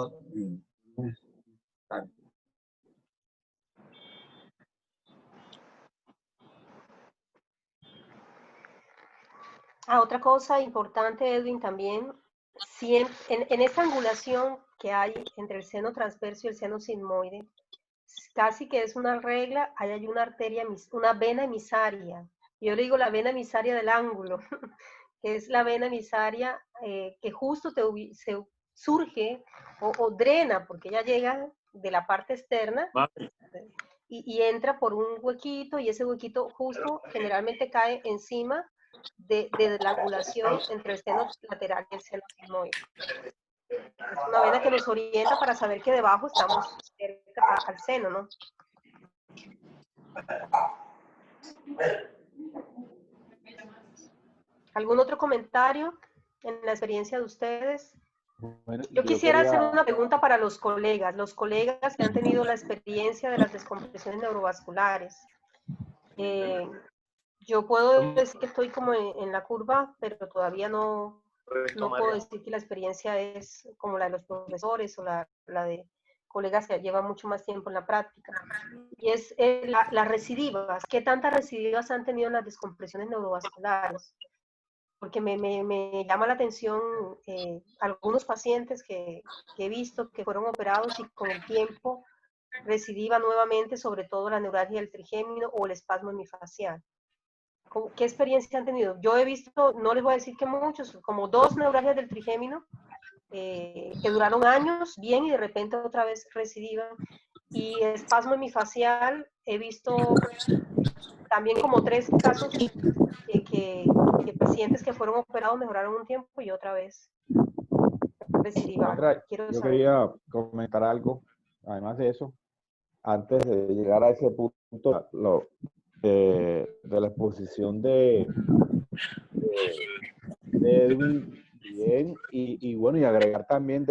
Otra cosa importante, Edwin, también, en esta angulación que hay entre el seno transverso y el seno sigmoide, casi que es una regla, ahí hay una arteria, una vena emisaria. Yo le digo la vena emisaria del ángulo, que es la vena emisaria que justo se surge o drena, porque ella llega de la parte externa y entra por un huequito, y ese huequito justo generalmente cae encima de la angulación entre el seno lateral y el seno sigmoide. Es una vena que nos orienta para saber que debajo estamos cerca al seno, ¿no? ¿Algún otro comentario en la experiencia de ustedes? Bueno, Yo yo quisiera hacer quería, una pregunta para los colegas que han tenido la experiencia de las descompresiones neurovasculares. Yo puedo decir que estoy como en la curva, pero todavía no puedo decir que la experiencia es como la de los profesores o la de colegas que llevan mucho más tiempo en la práctica. Y es las recidivas. ¿Qué tantas recidivas han tenido en las descompresiones neurovasculares? Porque me llama la atención algunos pacientes que he visto que fueron operados y con el tiempo recidiva nuevamente, sobre todo la neuralgia del trigémino o el espasmo hemifacial. ¿Qué experiencia han tenido? Yo he visto, no les voy a decir que muchos, como 2 neuralgias del trigémino que duraron años bien y de repente otra vez recidivan. Y espasmo hemifacial, he visto también como 3 casos que pacientes que fueron operados mejoraron un tiempo y otra vez recidivaron. Sandra, Quiero yo saber. quería comentar algo, además de eso, antes de llegar a ese punto de la exposición de Edwin, bien, y bueno, y agregar también,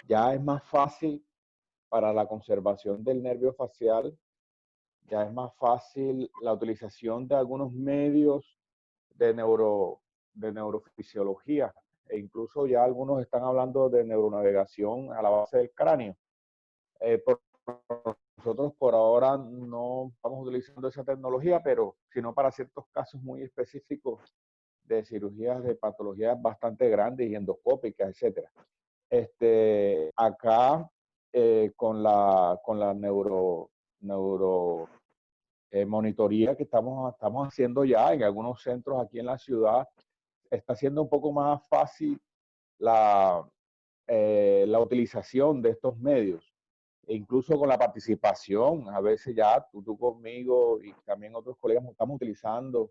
ya es más fácil para la conservación del nervio facial, ya es más fácil la utilización de algunos medios de, de neurofisiología, e incluso ya algunos están hablando de neuronavegación a la base del cráneo. Nosotros por ahora no estamos utilizando esa tecnología, pero sino para ciertos casos muy específicos de cirugías de patologías bastante grandes y endoscópicas, etcétera. Acá con la neuro monitoría que estamos haciendo ya en algunos centros aquí en la ciudad, está siendo un poco más fácil la utilización de estos medios, e incluso con la participación. A veces ya tú conmigo y también otros colegas estamos utilizando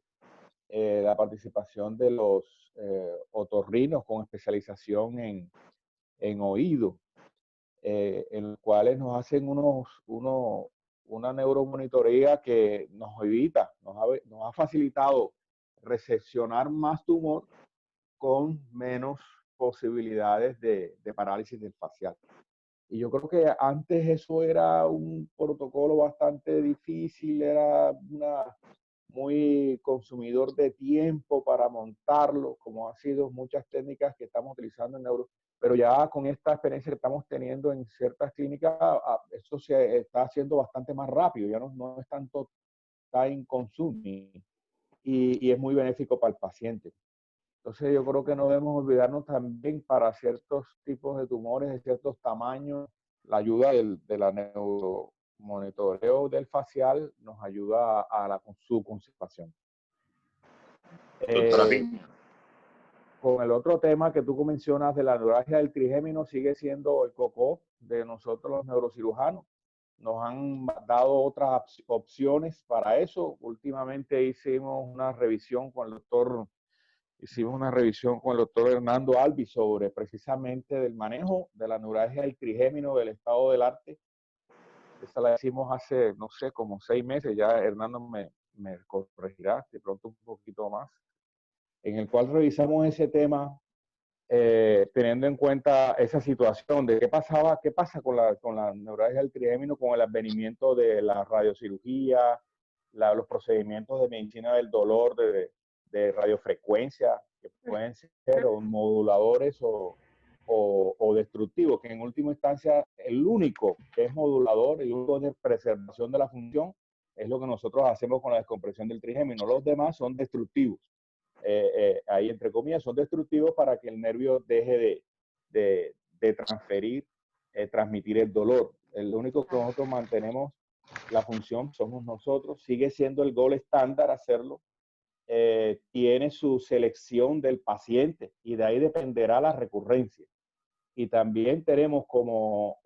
la participación de los otorrinos con especialización en oído, en los cuales nos hacen una neuromonitoría que nos evita, nos ha facilitado recepcionar más tumor con menos posibilidades de parálisis del facial. Y yo creo que antes eso era un protocolo bastante difícil, era muy consumidor de tiempo para montarlo, como ha sido muchas técnicas que estamos utilizando en neuro. Pero ya con esta experiencia que estamos teniendo en ciertas clínicas, esto se está haciendo bastante más rápido, ya no es tanto time consuming y es muy benéfico para el paciente. Entonces yo creo que no debemos olvidarnos también para ciertos tipos de tumores de ciertos tamaños, la ayuda de la neuromonitoreo del facial nos ayuda a su conservación. Con el otro tema que tú mencionas de la neuralgia del trigémino, sigue siendo el coco de nosotros los neurocirujanos. Nos han dado otras opciones para eso. Últimamente hicimos una revisión con el doctor Hernando Albi sobre precisamente del manejo de la neuralgia del trigémino del estado del arte. Esa la hicimos hace, no sé, como 6 meses. Ya Hernando me corregirá de pronto un poquito más. En el cual revisamos ese tema teniendo en cuenta esa situación de qué pasa con la neuralgia del trigémino con el advenimiento de la radiocirugía, los procedimientos de medicina del dolor, de radiofrecuencia, que pueden ser o moduladores o destructivos, que en última instancia el único que es modulador, el único de preservación de la función, es lo que nosotros hacemos con la descompresión del trigémino. Los demás son destructivos. Ahí entre comillas, son destructivos para que el nervio deje de transmitir el dolor. El único que nosotros mantenemos la función somos nosotros, sigue siendo el gold estándar hacerlo, tiene su selección del paciente y de ahí dependerá la recurrencia. Y también tenemos como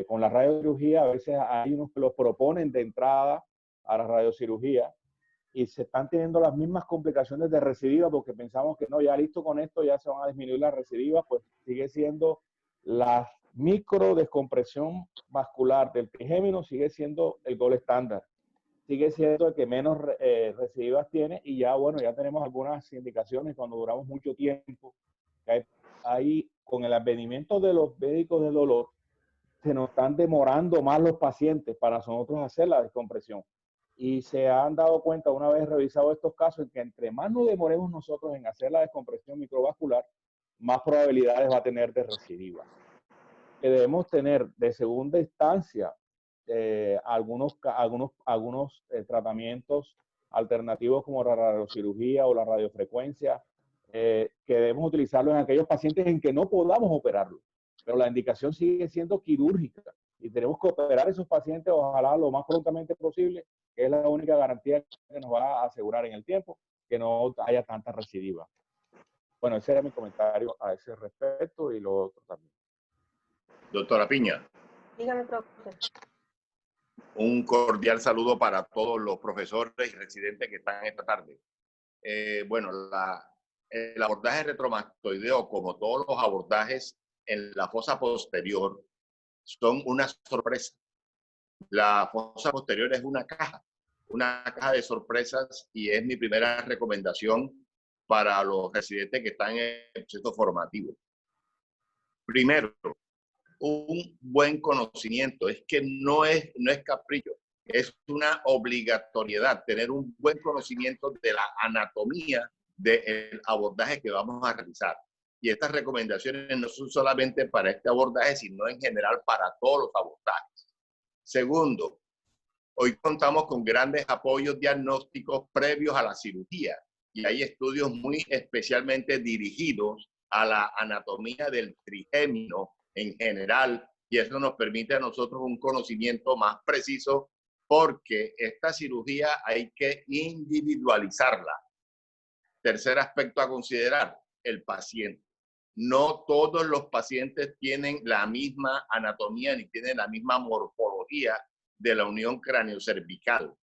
con la radiocirugía, a veces hay unos que los proponen de entrada a la radiocirugía, y se están teniendo las mismas complicaciones de recidiva porque pensamos que no, ya listo con esto, ya se van a disminuir las recidivas, pues sigue siendo la micro descompresión vascular del trigémino, sigue siendo el gold estándar, sigue siendo el que menos recidivas tiene, y ya bueno, ya tenemos algunas indicaciones cuando duramos mucho tiempo, que ahí con el advenimiento de los médicos del dolor, se nos están demorando más los pacientes para nosotros hacer la descompresión. Y se han dado cuenta, una vez revisado estos casos, que entre más nos demoremos nosotros en hacer la descompresión microvascular, más probabilidades va a tener de recidiva. Que debemos tener de segunda instancia algunos tratamientos alternativos como la radiocirugía o la radiofrecuencia, que debemos utilizarlo en aquellos pacientes en que no podamos operarlo. Pero la indicación sigue siendo quirúrgica y tenemos que operar a esos pacientes, ojalá lo más prontamente posible, que es la única garantía que nos va a asegurar en el tiempo que no haya tanta recidiva. Bueno, ese era mi comentario a ese respecto y lo otro también. Doctora Piña. Dígame, profesor. Un cordial saludo para todos los profesores y residentes que están esta tarde. Bueno, el abordaje retromastoideo, como todos los abordajes en la fosa posterior, son una sorpresa. La fosa posterior es una caja de sorpresas, y es mi primera recomendación para los residentes que están en el proceso formativo. Primero, un buen conocimiento. Es que no es capricho, es una obligatoriedad tener un buen conocimiento de la anatomía del abordaje que vamos a realizar. Y estas recomendaciones no son solamente para este abordaje, sino en general para todos los abordajes. Segundo, hoy contamos con grandes apoyos diagnósticos previos a la cirugía, y hay estudios muy especialmente dirigidos a la anatomía del trigémino en general, y eso nos permite a nosotros un conocimiento más preciso, porque esta cirugía hay que individualizarla. Tercer aspecto a considerar, el paciente. No todos los pacientes tienen la misma anatomía ni tienen la misma morfología de la unión craneocervical.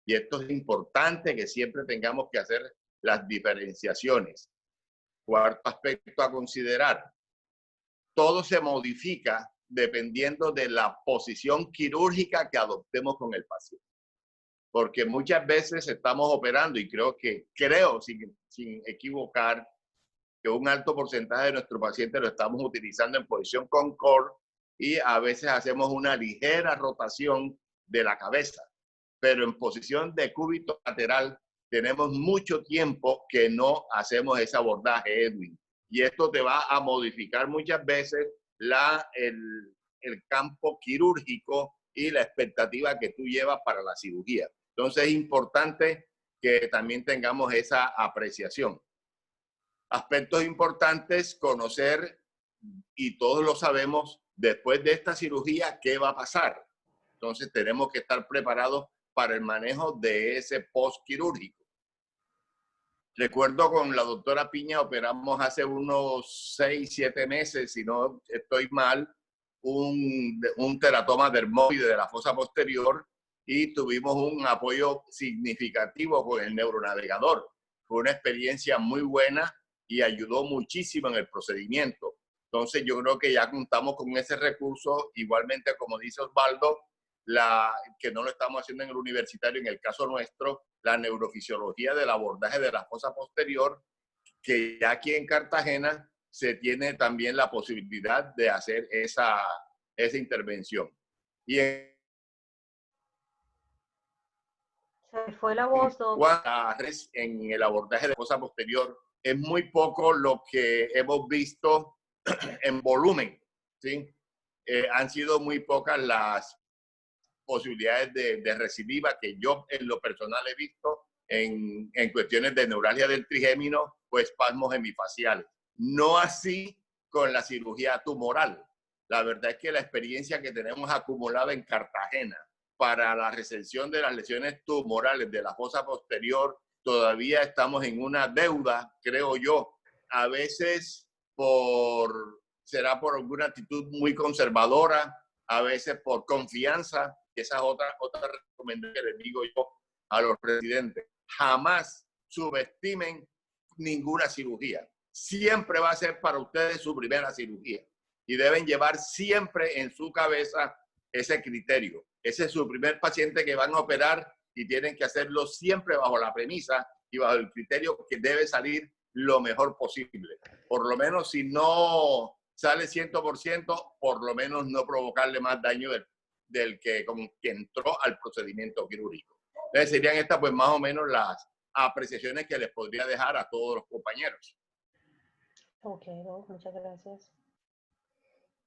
Y esto es importante, que siempre tengamos que hacer las diferenciaciones. Cuarto aspecto a considerar, todo se modifica dependiendo de la posición quirúrgica que adoptemos con el paciente. Porque muchas veces estamos operando, y creo sin equivocar, que un alto porcentaje de nuestros pacientes lo estamos utilizando en posición Concord, y a veces hacemos una ligera rotación de la cabeza. Pero en posición de cúbito lateral tenemos mucho tiempo que no hacemos ese abordaje, Edwin. Y esto te va a modificar muchas veces el campo quirúrgico y la expectativa que tú llevas para la cirugía. Entonces es importante que también tengamos esa apreciación. Aspectos importantes, conocer, y todos lo sabemos, después de esta cirugía, ¿qué va a pasar? Entonces tenemos que estar preparados para el manejo de ese postquirúrgico. Recuerdo con la doctora Piña operamos hace unos 6, 7 meses, si no estoy mal, un teratoma dermoide de la fosa posterior, y tuvimos un apoyo significativo con el neuronavegador. Fue una experiencia muy buena y ayudó muchísimo en el procedimiento. Entonces yo creo que ya contamos con ese recurso. Igualmente, como dice Osvaldo, que no lo estamos haciendo en el universitario, en el caso nuestro, la neurofisiología del abordaje de la fosa posterior, que ya aquí en Cartagena se tiene también la posibilidad de hacer esa intervención. Y Se fue la voz, en el abordaje de fosa posterior, es muy poco lo que hemos visto en volumen, ¿sí? Han sido muy pocas las posibilidades de recidiva que yo en lo personal he visto en cuestiones de neuralgia del trigémino o espasmos hemifaciales. No así con la cirugía tumoral. La verdad es que la experiencia que tenemos acumulada en Cartagena para la resección de las lesiones tumorales de la fosa posterior, todavía estamos en una deuda, creo yo, a veces será por alguna actitud muy conservadora, a veces por confianza. Esa es otra recomendación que les digo yo a los residentes. Jamás subestimen ninguna cirugía. Siempre va a ser para ustedes su primera cirugía y deben llevar siempre en su cabeza ese criterio. Ese es su primer paciente que van a operar y tienen que hacerlo siempre bajo la premisa y bajo el criterio que debe salir lo mejor posible. Por lo menos si no sale 100%, por lo menos no provocarle más daño del que entró al procedimiento quirúrgico. Entonces serían estas pues más o menos las apreciaciones que les podría dejar a todos los compañeros. Ok, no, muchas gracias.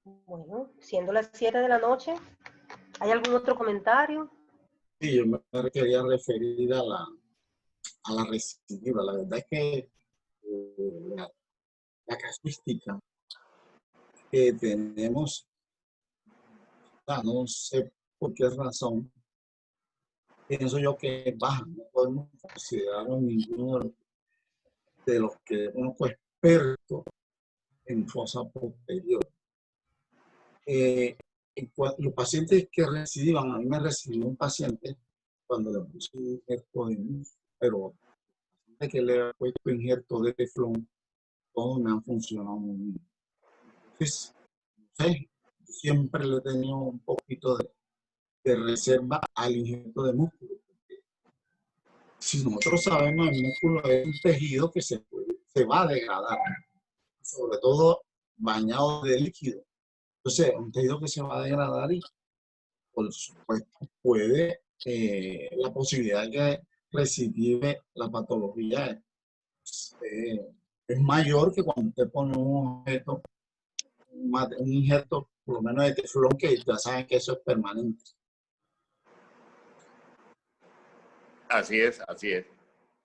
Bueno, siendo las 7 de la noche, ¿hay algún otro comentario? Sí, yo me quería referir a la recidiva. La verdad es que la casuística que tenemos, no sé por qué razón, pienso yo que es baja. No podemos considerar a ninguno de los que conozco expertos en fosa posterior. Los pacientes que recidivan, a mí me recibió un paciente cuando le puse un injerto de músculo, pero de que le he puesto injerto de teflón, todos me han funcionado muy bien. Entonces, no sé, siempre le he tenido un poquito de reserva al injerto de músculo. Si nosotros sabemos, el músculo es un tejido que se va a degradar, sobre todo bañado de líquido. Entonces, un tejido que se va a degradar y, por supuesto, puede la posibilidad de que recidive la patología es mayor que cuando usted pone un injerto, por lo menos de teflón, que ya saben que eso es permanente. Así es, así es.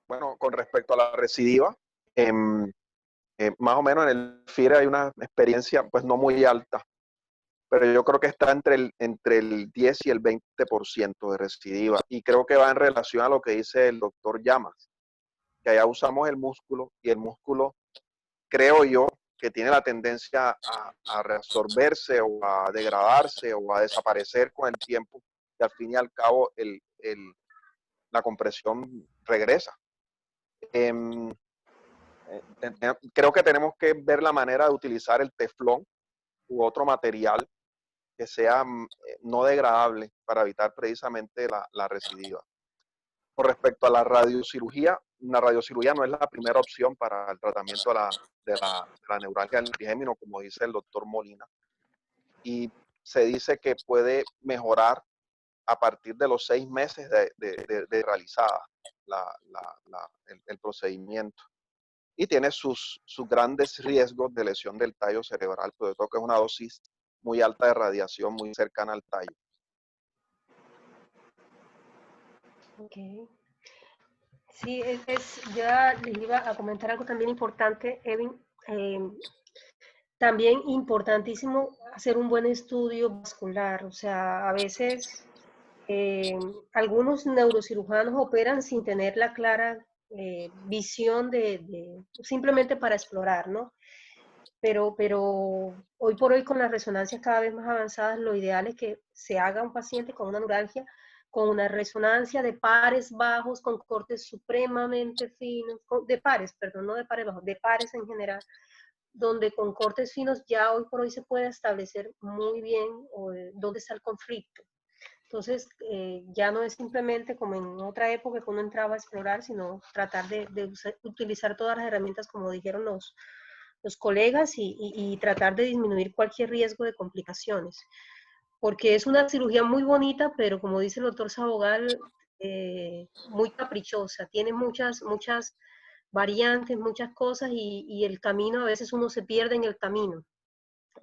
Bueno, con respecto a la recidiva, más o menos en el FIRE hay una experiencia pues no muy alta, pero yo creo que está entre el 10 y el 20% de recidiva, y creo que va en relación a lo que dice el doctor Llamas, que allá usamos el músculo, y el músculo, creo yo, que tiene la tendencia a reabsorberse o a degradarse o a desaparecer con el tiempo, y al fin y al cabo la compresión regresa. Creo que tenemos que ver la manera de utilizar el teflón u otro material que sea no degradable para evitar precisamente la recidiva. Con respecto a la radiocirugía no es la primera opción para el tratamiento de la neuralgia del trigémino, como dice el doctor Molina, y se dice que puede mejorar a partir de los 6 meses de realizada el procedimiento. Y tiene sus grandes riesgos de lesión del tallo cerebral, sobre todo que es una dosis muy alta de radiación, muy cercana al tallo. Ok. Sí, ya les iba a comentar algo también importante, Evin. También importantísimo hacer un buen estudio vascular. O sea, a veces algunos neurocirujanos operan sin tener la clara visión simplemente para explorar, ¿no? Pero hoy por hoy con las resonancias cada vez más avanzadas, lo ideal es que se haga un paciente con una neuralgia con una resonancia de pares bajos, con cortes supremamente finos, de pares, perdón, no de pares bajos, de pares en general, donde con cortes finos ya hoy por hoy se puede establecer muy bien dónde está el conflicto. Entonces, ya no es simplemente como en otra época que uno entraba a explorar, sino tratar de utilizar todas las herramientas, como dijeron los los colegas y tratar de disminuir cualquier riesgo de complicaciones. Porque es una cirugía muy bonita, pero como dice el doctor Sabogal, muy caprichosa, tiene muchas variantes, muchas cosas y el camino, a veces uno se pierde en el camino,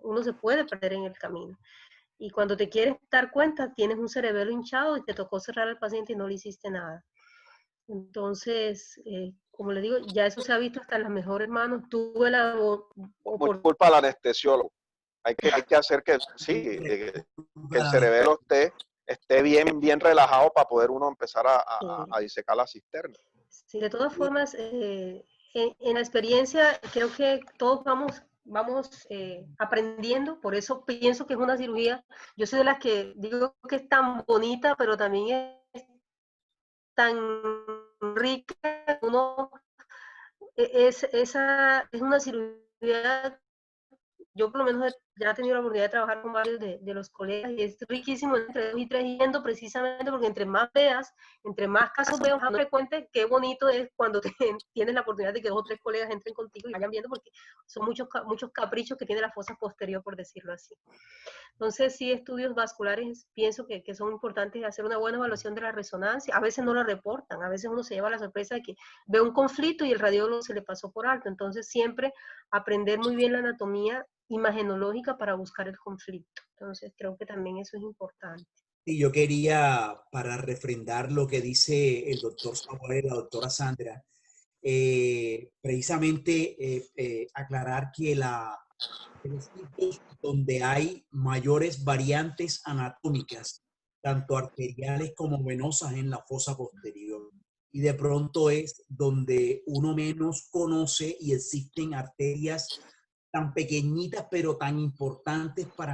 uno se puede perder en el camino. Y cuando te quieres dar cuenta, tienes un cerebelo hinchado y te tocó cerrar al paciente y no le hiciste nada. Entonces, como le digo, ya eso se ha visto hasta en las mejores manos. Tuve la Por culpa del anestesiólogo. Hay que hacer que, sí, que el cerebelo esté bien relajado para poder uno empezar a disecar la cisterna. Sí, de todas formas, en la experiencia creo que todos vamos aprendiendo, por eso pienso que es una cirugía. Yo soy de las que digo que es tan bonita, pero también es tan rica. Es una cirugía. Yo por lo menos ya he tenido la oportunidad de trabajar con varios de los colegas y es riquísimo entre 2 y 3 yendo, precisamente porque entre más veas, entre más casos veas, más frecuente, qué bonito es cuando tienes la oportunidad de que 2 o 3 colegas entren contigo y vayan viendo, porque son muchos caprichos que tiene la fosa posterior, por decirlo así. Entonces, sí, estudios vasculares pienso que son importantes, hacer una buena evaluación de la resonancia. A veces no la reportan, a veces uno se lleva la sorpresa de que ve un conflicto y el radiólogo se le pasó por alto. Entonces, siempre aprender muy bien la anatomía imagenológica para buscar el conflicto. Entonces, creo que también eso es importante. Y yo quería, para refrendar lo que dice el doctor Samuel y la doctora Sandra, precisamente aclarar que los sitios donde hay mayores variantes anatómicas, tanto arteriales como venosas en la fosa posterior. Y de pronto es donde uno menos conoce y existen arterias tan pequeñitas pero tan importantes para